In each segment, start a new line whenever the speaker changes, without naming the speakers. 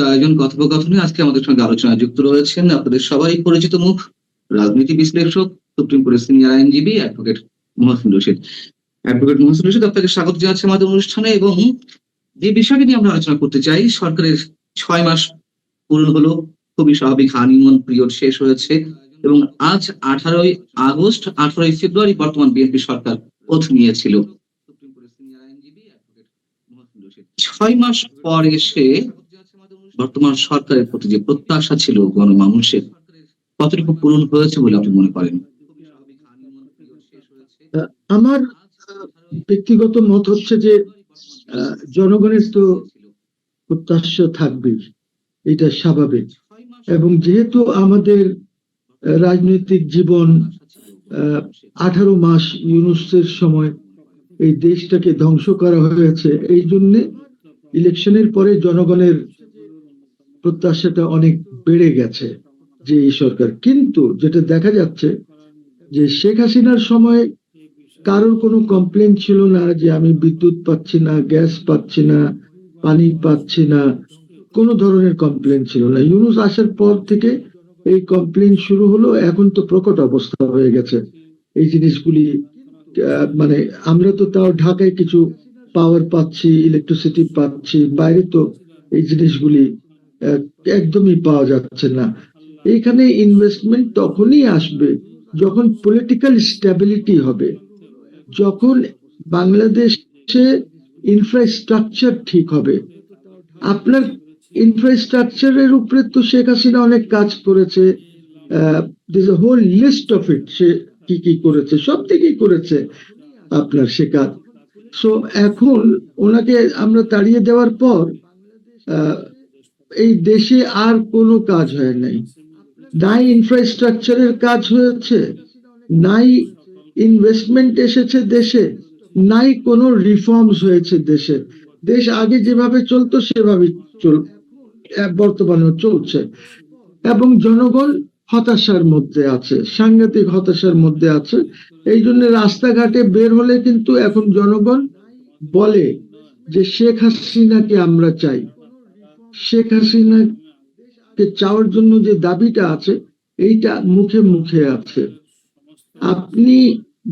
আয়োজন কথোপকথনে আজকে আমাদের সঙ্গে আলোচনায় যুক্ত রয়েছেন আপনাদের সবারই পরিচিত মুখ, রাজনীতি বিশ্লেষক, সুপ্রিম কোর্টের সিনিয়র আইনজীবী অ্যাডভোকেট মহসিন রশিদ। অ্যাডভোকেট মহসিন রশিদ, আপনাকে স্বাগত জানাচ্ছি আমাদের অনুষ্ঠানে। এবং যে বিষয়টি নিয়ে আমরা আলোচনা করতে চাই, সরকারের 6 মাস পূরণ হলো, খুবই স্বাভাবিক হানিমুন পিরিয়ড শেষ হয়েছে এবং আজ 18ই আগস্ট 18ই ফেব্রুয়ারি বর্তমান বিএনপি সরকার ওথ নিয়েছিল। 6 মাস পর এসে বর্তমান সরকারের প্রতি যে প্রত্যাশা ছিল গণমানুষের, কতটুকু পূরণ হয়েছে বলে আপনি মনে করেন?
আমার ব্যক্তিগত মত হচ্ছে যে জনগণের তো প্রত্যাশা থাকবেই, এটা স্বাভাবিক। এবং যেহেতু আমাদের রাজনৈতিক জীবন 18 মাস ইউনূসের সময় এই দেশটাকে ধ্বংস করা হয়েছে, এই জন্য ইলেকশনের পরে জনগণের প্রত্যাশাটা অনেক বেড়ে গেছে যে এই সরকার। কিন্তু যেটা দেখা যাচ্ছে যে শেখ হাসিনার সময় কারোর কোনো কমপ্লেন ছিল না যে আমি বিদ্যুৎ পাচ্ছি না, গ্যাস পাচ্ছি না, পানি পাচ্ছি না, কোনো ধরনের কমপ্লেন ছিল না। ইউনূস আসার পর থেকে এই কমপ্লেন শুরু হলো। এখন তো প্রকট অবস্থা হয়ে গেছে এই জিনিসগুলি। মানে আমরা তো তাও ঢাকায় কিছু পাওয়ার পাচ্ছি, ইলেকট্রিসিটি পাচ্ছি, বাইরে তো এই জিনিসগুলি একদমই পাওয়া যাচ্ছে না। এইখানে ইনভেস্টমেন্ট তখনই আসবে যখন পলিটিক্যাল স্টেবিলিটি হবে, যখন বাংলাদেশে ইনফ্রাস্ট্রাকচার ঠিক হবে। আপনার ইনফ্রাস্ট্রাকচারের উপরে তো শেখ হাসিনা অনেক কাজ করেছে, this whole list of it. সে কি কি করেছে, সব দিকেই করেছে আপনার সে কাজ। সো এখন ওনাকে আমরা তাড়িয়ে দেওয়ার পর এই দেশে আর কোনো কাজ হয় নাই। নাই ইনফ্রাস্ট্রাকচারের কাজ হয়েছে, নাই ইনভেস্টমেন্ট এসেছে দেশে, নাই কোনো রিফর্মস হয়েছে দেশে। দেশ আগে যেভাবে চলতো সেভাবে বর্তমানেও চলছে। এবং জনগণ হতাশার মধ্যে আছে, সাংঘাতিক হতাশার মধ্যে আছে। এই জন্য রাস্তাঘাটে বের হলে কিন্তু এখন জনগণ বলে যে শেখ হাসিনাকে আমরা চাই। শেখ হাসিনাকে চাওয়ার জন্য যে দাবিটা আছে, এইটা মুখে মুখে আছে। আপনি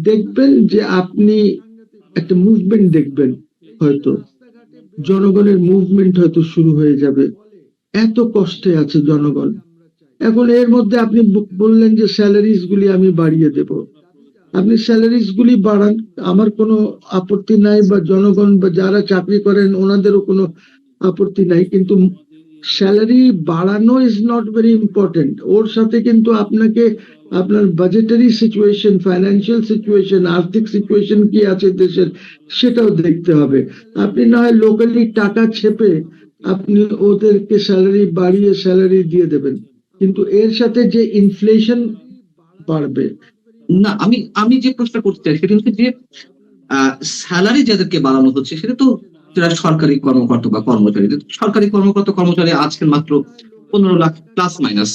দেখবেন যে আপনি একটা মুভমেন্ট দেখবেন, হয়তো জনগণের মুভমেন্ট হয়তো শুরু হয়ে যাবে। এত কষ্টে আছে জনগণ। এখন এর মধ্যে আপনি বললেন যে স্যালারিজ গুলি আমি বাড়িয়ে দেব। আপনি স্যালারিজ গুলি বাড়ান, আমার কোনো আপত্তি নাই, বা জনগণ বা যারা চাকরি করেন ওনাদেরও কোনো আপত্তি নাই। কিন্তু স্যালারি বাড়ানো ইজ নট ভেরি ইম্পর্টেন্ট। ওর সাথে কিন্তু আপনাকে আপনার বাজেটারি সিচুয়েশন, ফাইন্যান্সিয়াল সিচুয়েশন, আর্থিক সিচুয়েশন কি আছে দেশের, সেটাও দেখতে হবে। আপনি না হয় লোকালি টাকা ছেপে আপনি ওদেরকে স্যালারি বাড়িয়ে স্যালারি দিয়ে দেবেন, কিন্তু এর সাথে যে ইনফ্লেশন বাড়বে
না। আমি যে প্রশ্ন করতে চাই সেটা হচ্ছে যে স্যালারি যাদেরকে বাড়ানো হচ্ছে সেটা তো যারা সরকারি কর্মকর্তা বা কর্মচারী। সরকারি কর্মকর্তা কর্মচারী আজকের মাত্র 15 লাখ প্লাস মাইনাস।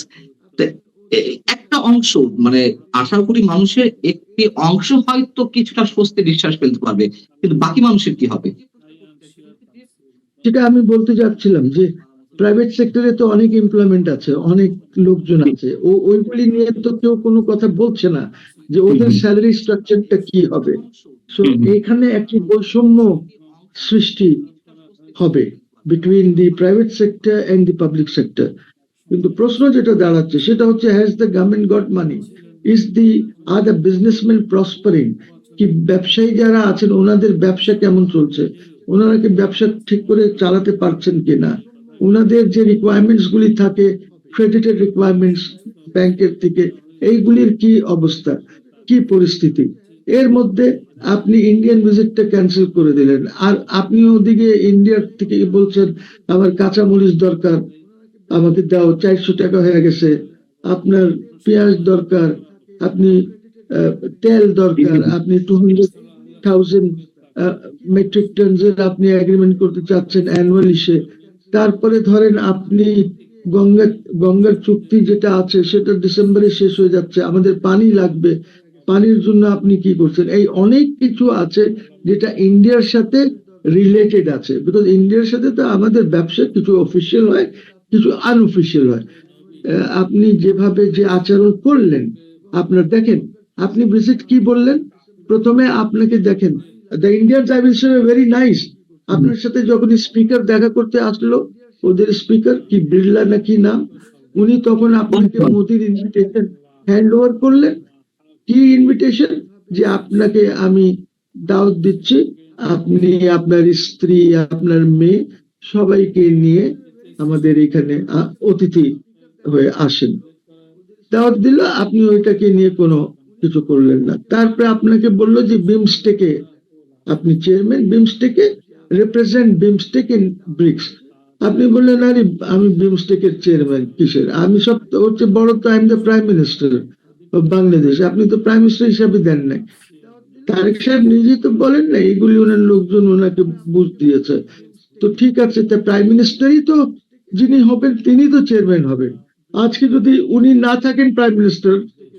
একটা অংশ, মানে 18 কোটি মানুষের একটি অংশ হয়তো কিছুটা স্বস্তি বিশ্বাস ফেলতে পারবে, কিন্তু বাকি মানুষের কি হবে?
যেটা আমি বলতে যাচ্ছিলাম যে প্রাইভেট সেক্টরে তো অনেক এমপ্লয়মেন্ট আছে, অনেক লোকজন আছে, ওইগুলি নিয়ে তো কেউ কোনো কথা বলছে না যে ওদের স্যালারি স্ট্রাকচারটা কি হবে। সো এখানে একটি বৈষম্য সৃষ্টি হবে between the private sector and the public sector. কিন্তু প্রশ্ন যেটা দাঁড়াচ্ছে সেটা হচ্ছে, has the government got money? Are the businessman prospering? কি ব্যবসায়ী যারা আছেন ওনাদের ব্যবসা কেমন চলছে? ওনারা কি ব্যবসা ঠিক করে চালাতে পারছেন কিনা? ওনাদের যে রিকোয়ারমেন্টস গুলি থাকে, ক্রেডিটের রিকোয়ারমেন্টস ব্যাংকের থেকে, এইগুলির কি অবস্থা, কি পরিস্থিতি? এর মধ্যে আপনি ইন্ডিয়ান ভিজিটটা ক্যান্সেল করে দিলেন, আর আপনি ওদিকে ইন্ডিয়ার থেকে বলছেন আমার কাঁচামরিচ দরকার, আমাকে দাও, 400 টাকা হয়ে গেছে। আপনার পেঁয়াজ দরকার, আপনি তেল দরকার, আপনি 200,000 মেট্রিক টন আপনি এগ্রিমেন্ট করতে চাচ্ছেন অ্যানুয়ালি। তারপরে ধরেন আপনি গঙ্গার চুক্তি যেটা আছে সেটা ডিসেম্বরে শেষ হয়ে যাচ্ছে, আমাদের পানি লাগবে, পানির জন্য আপনি কি করছেন? এই অনেক কিছু আছে যেটা ইন্ডিয়ার সাথে রিলেটেড আছে, বিকজ ইন্ডিয়ার সাথে তো আমাদের ব্যবসা কিছু অফিসিয়াল হয়, কিছু আনঅফিসিয়াল হয়। আপনি যেভাবে যে আচরণ করলেন, আপনার দেখেন, আপনি ভিজিট কি বললেন, প্রথমে আপনাকে দেখেন, the Indian tribal very nice. আপনার সাথে যখন স্পিকার দেখা করতে আসলো, ওদের স্পিকার কি বিড়লা নাকি নাম, উনি তখন আপনাকে মোদির ইনভিটেশন হ্যান্ড ওভার করলেন। কি ইনভিটেশন? যে আপনাকে আমি দাওয়াত দিচ্ছি, আপনি আপনার স্ত্রী, আপনার মেয়ে সবাইকে নিয়ে আমাদের এখানে অতিথি হয়ে আসেন। দাওয়াত দিল, আপনি ওইটাকে নিয়ে কোনো কিছু করলেন না। তারপরে আপনাকে বললো যে বিমস্টেকে আপনি চেয়ারম্যান, বিমস্টেকে রিপ্রেজেন্ট বিমস্টেক ইন ব্রিক্স। আপনি বললেন আরে আমি বিমস্টেকের চেয়ারম্যান কিসের, আমি সব হচ্ছে বড় তো I am the prime minister of Bangladesh, আপনি তো প্রাইম মিনিস্টার হিসাবে দেন নাই। তারেক সাহেব নিজে তো বলেন না, এগুলি ওনার লোকজন ওনাকে বুঝ দিয়েছে। তো ঠিক আছে, তা প্রাইম মিনিস্টারই তো যিনি হবেন তিনি তো চেয়ারম্যান হবেন। আজকে যদি উনি না থাকেন প্রাইম মিনিস্টার,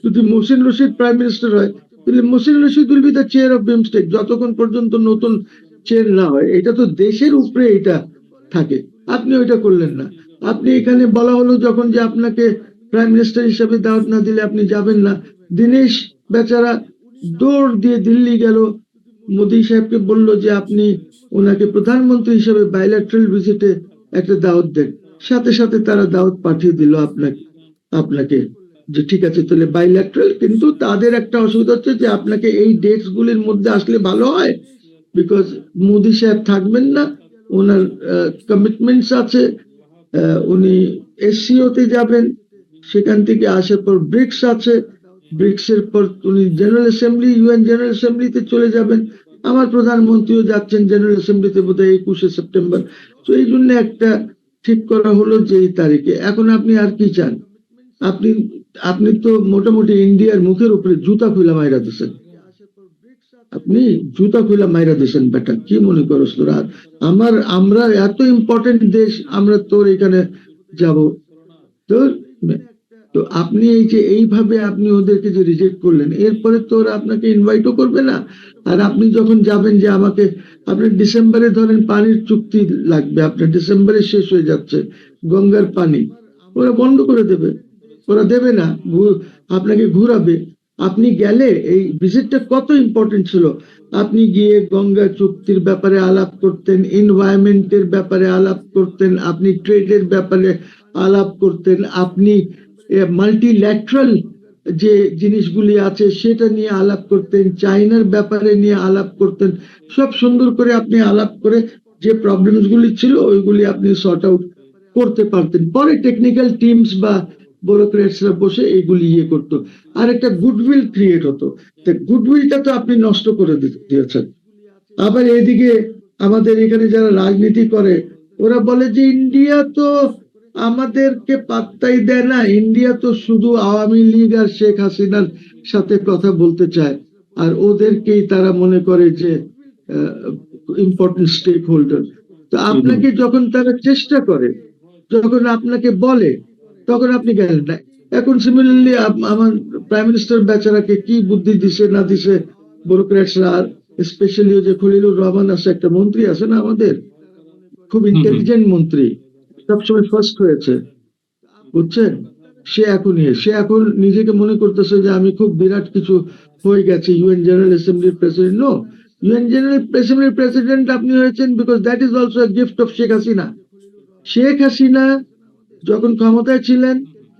যদি মোহসিন রশিদ প্রাইম মিনিস্টার হয়, তাহলে Mohsin Rashid will be the chair of BIMSTEC যতক্ষণ পর্যন্ত নতুন চেয়ার না হয়। এটা তো দেশের উপরে এটা থাকে, আপনি ওইটা করলেন না। আপনি এখানে বলা হলো যখন যে আপনাকে প্রাইম মিনিস্টার হিসেবে দাওয়াত না দিলে আপনি যাবেন না। দীনেশ বেচারা দৌড় দিয়ে দিল্লি গেল, মোদি সাহেবকে বলল যে আপনি ওনাকে প্রধানমন্ত্রী হিসেবে বাইল্যাটারাল ভিজিটে একটা দাওয়াত দেন। সাথে সাথে তারা দাওয়াত পাঠিয়ে দিল আপনাকে যে ঠিক আছে তাহলে বাইল্যাটারাল, কিন্তু তাদের একটা অসুবিধা হচ্ছে যে আপনাকে এই ডেটস গুলির মধ্যে আসলে ভালো হয়, বিকজ মোদি সাহেব থাকবেন না, ওনার কমিটমেন্টস আছে। উনি এসসিও তে যাবেন, সেখান থেকে আসার পর ব্রিক্স আছে, ব্রিক্স এর পর উনি জেনারেল অ্যাসেম্বলি, ইউএন জেনারেল অ্যাসেম্বলিতে চলে যাবেন। আমার প্রধানমন্ত্রীও যাচ্ছেন জেনারেল অ্যাসেম্বলিতে বোধহয় 21শে সেপ্টেম্বর। তো এই জন্য একটা ঠিক করা হলো যে এই তারিখে। এখন আপনি আর কি চান? আপনি আপনি তো মোটামুটি ইন্ডিয়ার মুখের উপরে জুতা খুলে মাইরা দিচ্ছেন, আপনি জুতা খুলে মাইরা দিচ্ছেন। বেটা কি মনে করস তোরা আমরা এত ইম্পর্টেন্ট দেশ, আমরা তোর এখানে যাব তোর? তো আপনি এই যে এইভাবে আপনি ওদেরকে যে রিজেক্ট করলেন, এরপরে তো ওরা আপনাকে ইনভাইটও করবে না। আর আপনি যখন যাবেন যে আমাকে, আপনি ডিসেম্বরে ধরেন পানির চুক্তি লাগবে, আপনার ডিসেম্বরে শেষ হয়ে যাচ্ছে গঙ্গার পানি, ওরা বন্ধ করে দেবে, ওরা দেবে না, আপনাকে ঘুরাবে। আপনি গেলে এই ভিজিটটা কত ইম্পর্টেন্ট ছিল, আপনি গিয়ে গঙ্গা চুক্তির ব্যাপারে আলাপ করতেন, এনভায়রনমেন্টের ব্যাপারে আলাপ করতেন, আপনি ট্রেডের ব্যাপারে আলাপ করতেন, আপনি মাল্টিল্যাটারাল যে জিনিসগুলি আছে সেটা নিয়ে আলাপ করতেন, চায়নার ব্যাপারে নিয়ে আলাপ করতেন, সব সুন্দর করে আপনি আলাপ করে যে প্রবলেমস গুলি ছিল ওইগুলি আপনি সর্ট আউট করতে পারতেন। পরে টেকনিক্যাল টিমস বা ব্যুরোক্রেটসরা বসে এইগুলি ইয়ে করতো, আর একটা গুডউইল ক্রিয়েট হতো। গুডউইলটা তো আপনি নষ্ট করে দিয়েছেন। আবার এদিকে আমাদের এখানে যারা রাজনীতি করে ওরা বলে যে ইন্ডিয়া তো আমাদেরকে পাত্তাই দেয় না, ইন্ডিয়া তো শুধু আওয়ামী লীগ আর শেখ হাসিনার সাথে কথা বলতে চায়, আর ওদেরকেই তারা মনে করে যে ইম্পর্টেন্ট স্টেক হোল্ডার। তো আপনাকে যখন তারা চেষ্টা করে, যখন আপনাকে বলে, তখন আপনি গেলেন না। এখন সিমিলারলি আমার প্রাইম মিনিস্টার বেচারাকে কি বুদ্ধি দিছে না দিছে ব্যুরোক্রেটসরা, আর স্পেশালি যে খলিলুর রহমান আছে, একটা মন্ত্রী আছে না আমাদের, খুব ইন্টেলিজেন্ট মন্ত্রী, সবসময় ফার্স্ট হয়েছে, বুঝছেন? সে এখন নিজেকে মনে করতেছে যে আমি খুব বিরাট কিছু হয়ে গেছে, ইউএন জেনারেল অ্যাসেম্বলির প্রেসিডেন্ট। নো, ইউএন জেনারেল অ্যাসেম্বলির প্রেসিডেন্ট আপনি হয়েছেন because that is also a gift of Sheikh Hasina. Sheikh Hasina যখন ক্ষমতায় ছিলেন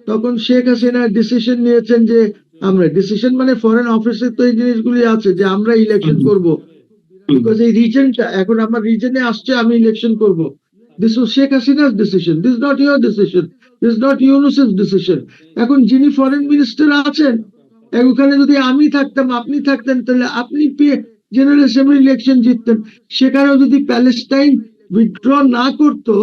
তখন শেখ হাসিনা ডিসিশন নিয়েছেন যে আমরা, ডিসিশন মানে ফরেন অফিসে তো এই জিনিসগুলি আছে যে আমরা ইলেকশন করব, বিকজ এই রিজনটা এখন আমার রিজনে আসছে, আমি ইলেকশন করব। This was Sheikh Hasina's decision. This is not your decision. This is not Yunus's decision. এখন যিনি ফরেন মিনিস্টার আছেন, ওখানে যদি আমি থাকতাম, আপনি থাকতেন, তাহলে আপনি জেনারেল অ্যাসেম্বলি ইলেকশন জিততেন। সেখানেও যদি প্যালেস্টাইন উইথড্র না করতো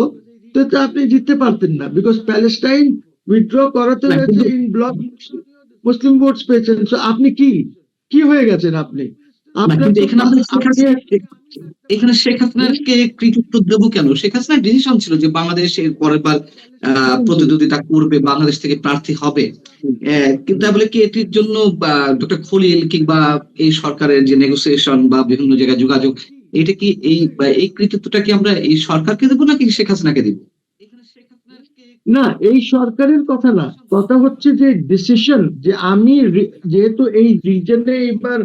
তো আপনি জিততে পারতেন না, বিকজ প্যালেস্টাইন উইথড্র করাতে হয়েছে ইন ব্লক, মুসলিম ভোটস পেয়েছেন। আপনি কি হয়ে গেছেন আপনি?
এখানে শেখ হাসিনাকে কৃতিত্ব দেবো কেন? শেখ হাসিনার ডিসিশন ছিল যে বাংলাদেশ এর পরের বার প্রতিদ্বন্দ্বিতা করবে, বাংলাদেশ থেকে প্রার্থী হবে, কিন্তু বলে কি এটির জন্য ডক্টর খলিল কিংবা এই সরকারের যে নেগোসিয়েশন বা বিভিন্ন জায়গায় যোগাযোগ, এটা কি এই কৃতিত্বটা কি আমরা এই সরকারকে দেবো নাকি শেখ হাসিনাকে দেবো?
না, এই সরকারের কথা না, কথা হচ্ছে যে ডিসিশন, যে আমি যেহেতু এই রিজনে এবার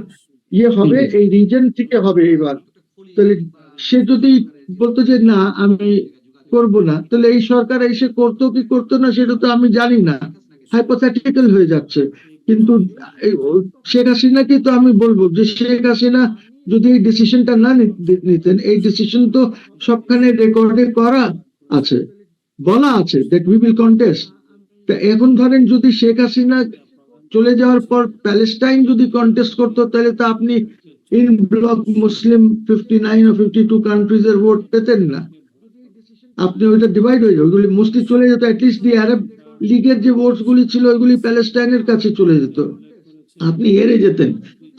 হবে, এই রিজন থেকে হবে এবার, তাহলে সে যদি বলতো যে না আমি করব না, তাহলে এই সরকার এসে করতো কি করতো না সেটা তো আমি জানি না, হাইপোথেটিক্যাল হয়ে যাচ্ছে। কিন্তু শেখ হাসিনাকে তো আমি বলবো যে শেখ হাসিনা যদি এই ডিসিশনটা না নিতেন, এই ডিসিশন তো সবখানে রেকর্ডে করা আছে, বলা আছে দ্যাট উই উইল কন্টেস্ট। তা এখন ধরেন যদি শেখ হাসিনা চলে যাওয়ার পর প্যালেস্টাইন যদি কন্টেস্ট করতো, তাহলে তো আপনি ইন ব্লক মুসলিম 59 ও 52 কান্ট্রিজ এর ভোট পেতেন না, আপনি ওইটা ডিভাইড হয়ে যাবে, ওইগুলি মোস্টলি চলে যেত, অ্যাটলিস্ট দি আরব লীগের যে ভোটস গুলি ছিল ওইগুলি প্যালেস্টাইনের কাছে চলে যেত, আপনি হেরে যেতেন।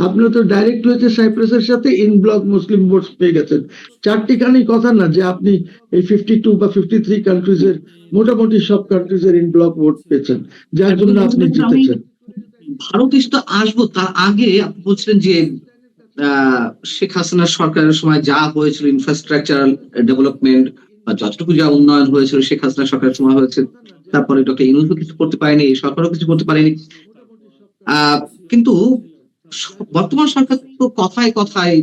আপনি তো ডাইরেক্ট হয়েছে সাইপ্রাসের সাথে ইন ব্লক মুসলিম ভোটস পেয়ে গেছেন। চারটিখানি কথা না যে আপনি এই 52 বা 53 কান্ট্রিজ এর মোটামুটি সব কান্ট্রিজ এর ইন ব্লক ভোট পেয়েছেন, যার জন্য আপনি জিতেছেন।
ভারত তো আসবো, তার আগে আপনি বলছিলেন যে শেখ হাসিনার সরকারের সময় যা হয়েছিল ইনফ্রাস্ট্রাকচারাল ডেভেলপমেন্ট বা যতটুকু যা উন্নয়ন হয়েছিল শেখ হাসিনা সরকারের সময় হয়েছে, তারপরে ডক্টর ইউনূসও কিছু করতে পারেনি, এই সরকারও কিছু করতে পারেনি। কিন্তু বর্তমান সরকার তো কথায় কথায়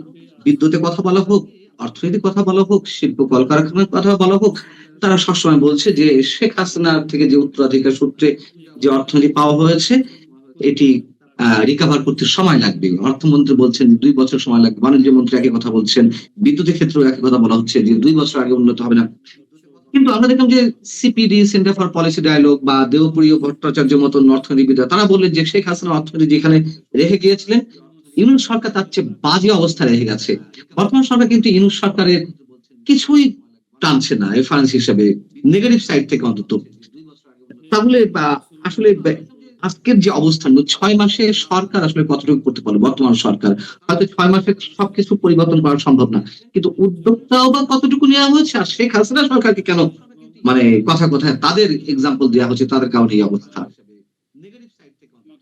বিদ্যুতের কথা বলা হোক, অর্থনীতির কথা বলা হোক, শিল্প কলকারখানার কথা বলা হোক, তারা সবসময় বলছে যে শেখ হাসিনার থেকে যে উত্তরাধিকার সূত্রে যে অর্থনীতি পাওয়া হয়েছে এটি রিকভার করতে সময় লাগবে। অর্থমন্ত্রী বলছেন 2 বছর সময় লাগবে, বাণিজ্য মন্ত্রী একই কথা বলছেন, বিদ্যুতের ক্ষেত্রেও একই কথা বলা হচ্ছে যে 2 বছর আগে উন্নত হবে না। কিন্তু আমরা দেখলাম যে CPD, centre for policy dialogue বা দেবপ্রিয় ভট্টাচার্যের মতো অর্থনীতিবিদরা তারা বললেন যে শেখ হাসিনা অর্থনীতি যেখানে রেখে গিয়েছিলেন, ইউনূস সরকার তার চেয়ে বাজে অবস্থা রেখে গেছে। বর্তমান সরকার কিন্তু ইউনূস সরকারের কিছুই টানছে না রেফারেন্স হিসেবে, নেগেটিভ সাইড থেকে অন্তত। তাহলে আসলে আজকের যে অবস্থান 6 মাসে সরকার আসলে কতটুকু করতে পারলো, বর্তমান সরকার হয়তো 6 মাসে সবকিছু পরিবর্তন করা সম্ভব না, কিন্তু উদ্যোগটাও বা কতটুকু নেওয়া হয়েছে, আর শেখ হাসিনা সরকারকে কেন মানে কথা কথায় তাদের এক্সাম্পল দেওয়া হচ্ছে, তাদের কারণে এই অবস্থা।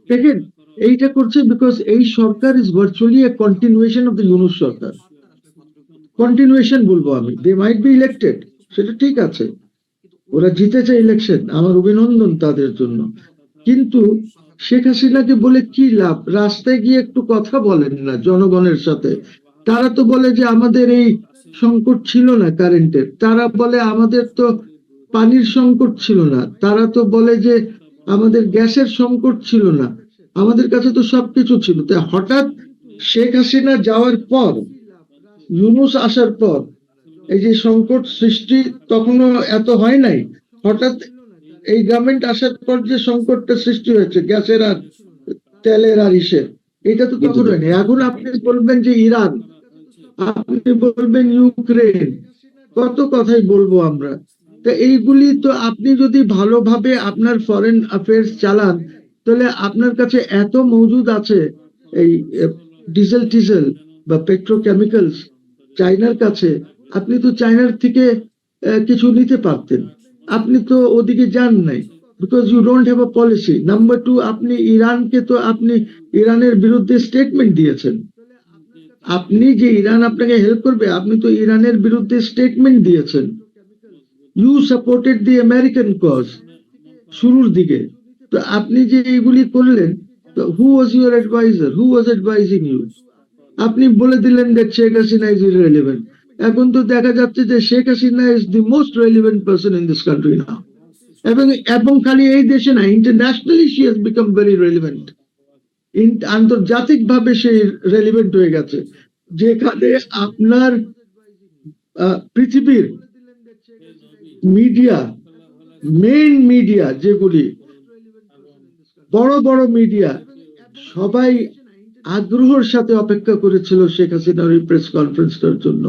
দেখেন, এইটা করছে বিকজ এই সরকার is virtually a continuation of the Yunus সরকার। কন্টিনিউয়েশন বলবো আমি, দে মাইট বি ইলেক্টেড, সেটা ঠিক আছে, ওরা জিতেছে ইলেকশন, আমার অভিনন্দন তাদের জন্য, কিন্তু শেখ হাসিনাকে বলে কি লাভ? রাস্তায় গিয়ে একটু কথা বলেন না জনগণের সাথে। তারা তো বলে যে আমাদের এই সংকট ছিল না কারেন্টের, তারা বলে আমাদের তো পানির সংকট ছিল না, তারা তো বলে যে আমাদের গ্যাসের সংকট ছিল না, আমাদের কাছে তো সবকিছু ছিল। তাই হঠাৎ শেখ হাসিনা যাওয়ার পর, ইউনূস আসার পর এই যে সংকট সৃষ্টি তখনও এত হয় নাই, হঠাৎ এই গভর্নমেন্ট আসার পর যে সংকটটা সৃষ্টি হয়েছে গ্যাসের আর তেলের আর ইসের, এটা তো তখন হয়নি। এখন আপনি বলবেন যে ইরান, আপনি বলবেন ইউক্রেন, কত কথাই বলবো আমরা। তো এইগুলি তো আপনি যদি ভালোভাবে আপনার ফরেন অ্যাফেয়ার্স চালান, তাহলে আপনার কাছে এত মজুদ আছে, এই ডিজেল টিজেল বা পেট্রোকেমিক্যালস চায়নার কাছে, আপনি তো চায়নার থেকে কিছু নিতে পারতেন, আপনি তো ওদিকে যান নাই, because you don't have a policy. Number two, আপনি ইরানকে তো আপনি ইরানের বিরুদ্ধে স্টেটমেন্ট দিয়েছেন, আপনি যে ইরান আপনাকে হেল্প করবে, আপনি তো ইরানের বিরুদ্ধে স্টেটমেন্ট দিয়েছেন। You supported the American cause শুরুর দিকে। তো আপনি যে এইগুলি করলেন, who was your adviser, who was advising you? আপনি বলে দিলেন that Sheikh Hasina is irrelevant. এখন তো দেখা যাচ্ছে যে Sheikh Hasina is the most relevant person in this country now. এবং খালি এই দেশে না, internationally she has become very relevant. আন্তর্জাতিক ভাবে সে রেলিভেন্ট হয়ে গেছে, যেখানে আপনার পৃথিবীর মিডিয়া, মেইন মিডিয়া যেগুলি বড় বড় মিডিয়া, সবাই আগ্রহের সাথে অপেক্ষা করেছিল শেখ হাসিনার এই প্রেস কনফারেন্সটার জন্য।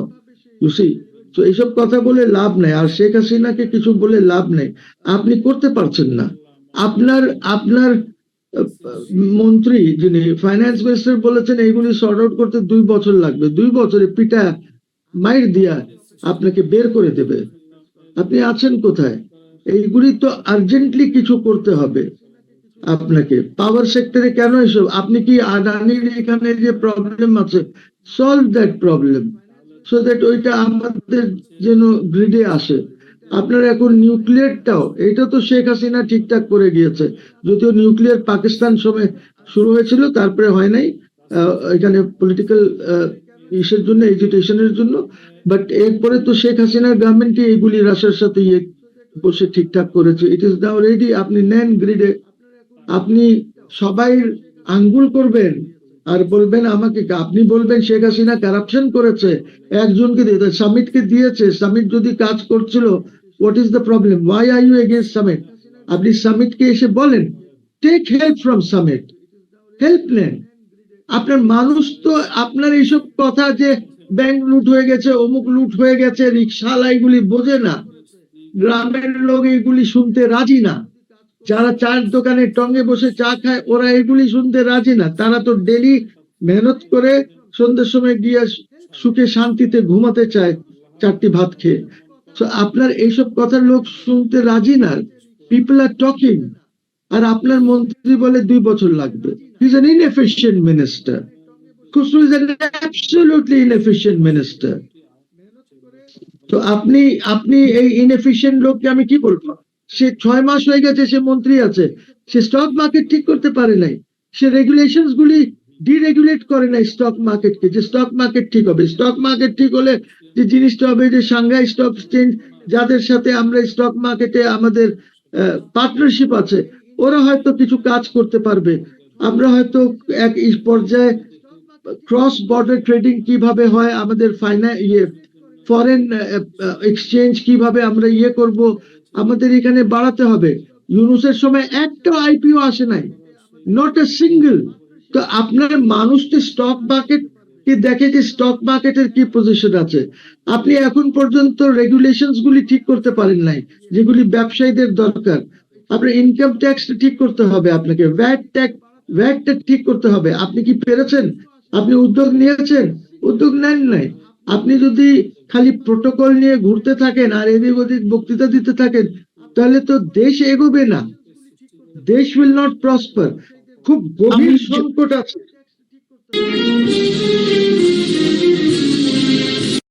তো এইসব কথা বলে লাভ নেই, আর শেখ হাসিনাকে কিছু বলে লাভ নেই, আপনি করতে পারছেন না। আপনার আপনার মন্ত্রী যিনি ফাইন্যান্স মিনিস্টার বলেছেন এইগুলি সর্ট আউট করতে 2 বছর লাগবে, 2 বছরে পিটা মাইর দিয়া আপনাকে বের করে দেবে। আপনি আছেন কোথায়? এইগুলি তো আর্জেন্টলি কিছু করতে হবে আপনাকে। পাওয়ার সেক্টরে কেন এসব? আপনি কি আদানির এখানে যে প্রবলেম আছে, solve that problem, so that ওইটা আমাদের যেন গ্রিডে আসে। আপনার এখন নিউক্লিয়ারটাও, এটা তো শেখ হাসিনা ঠিকঠাক করে গিয়েছে, যদিও নিউক্লিয়ার পাকিস্তান সময় শুরু হয়েছিল, তারপরে হয় নাই এখানে পলিটিক্যাল ইসের জন্য, এজিটেশনের জন্য। বাট এরপরে তো শেখ হাসিনার গভর্নমেন্টই এইগুলি রাশিয়ার সাথে বসে ঠিকঠাক করেছে। It is now ready. আপনি নেন গ্রিডে, আপনি সবাই আঙ্গুল করবেন আর বলবেন আমাকে, আপনি বলবেন শেখ হাসিনা কারাপশন করেছে, একজনকে দিয়ে সামিটকে দিয়েছে, সামিট যদি কাজ করছিল, what is the problem? Why are you against Summit? আপনি সামিটকে এসে বলেন, take help from Summit, help নেন। আপনার মানুষ তো আপনার এইসব কথা যে ব্যাংক লুট হয়ে গেছে, অমুক লুট হয়ে গেছে, রিক্সাওয়ালা এগুলি বোঝে না, গ্রামের লোক এগুলি শুনতে রাজি না, যারা চায়ের দোকানে টঙ্গে বসে চা খায় ওরা এগুলি শুনতে রাজি না। তারা তো ডেলি মেহনত করে সন্ধ্যের সময় গিয়ে সুখে শান্তিতে ঘুমাতে চায় চারটি ভাত খেয়ে। তো আপনার এইসব কথা লোক শুনতে রাজি না। পিপল আর টকিং, আর আপনার মন্ত্রী বলে 2 বছর লাগবে। He is an inefficient minister. Khasru is an absolutely inefficient minister. তো আপনি এই ইনএফিশিয়েন্ট লোককে আমি কি বলবো? সে 6 মাস হয়ে গেছে সে মন্ত্রী আছে, সে স্টক মার্কেট ঠিক করতে পারে নাই, সে রেগুলেশনস গুলি ডিরেগুলেট করে নাই স্টক মার্কেটকে, যে স্টক মার্কেট ঠিক হবে। স্টক মার্কেট ঠিক হলে যে জিনিসটা হবে, যে সাংহাই স্টক এক্সচেঞ্জ যাদের সাথে আমরা স্টক মার্কেটে আমাদের পার্টনারশিপ আছে, ওরা হয়তো কিছু কাজ করতে পারবে। আমরা হয়তো এক পর্যায়ে ক্রস বর্ডার ট্রেডিং কিভাবে হয়, আমাদের ফরেন এক্সচেঞ্জ কিভাবে আমরা করব, আমাদের এখানে বাড়াতে হবে। ইউনুসের সময় একটা আইপিও আসে নাই, নট এ সিঙ্গেল। তো আপনার মানুষ তো স্টক মার্কেট কি দেখে, যে স্টক মার্কেটের কি পজিশন আছে। আপনি এখন পর্যন্ত রেগুলেশনস গুলি ঠিক করতে পারেন নাই, যেগুলি ব্যবসায়ীদের দরকার। আপনার ইনকাম ট্যাক্স ঠিক করতে হবে, আপনাকে ভ্যাটটা ঠিক করতে হবে। আপনি কি পেরেছেন? আপনি উদ্যোগ নিয়েছেন? উদ্যোগ নেন নাই। আপনি যদি খালি প্রোটোকল নিয়ে ঘুরতে থাকেন আর এদিক ওদিক বক্তৃতা দিতে থাকেন, তাহলে তো দেশ এগোবে না, দেশ উইল নট প্রসপার। খুব গভীর সংকট আছে।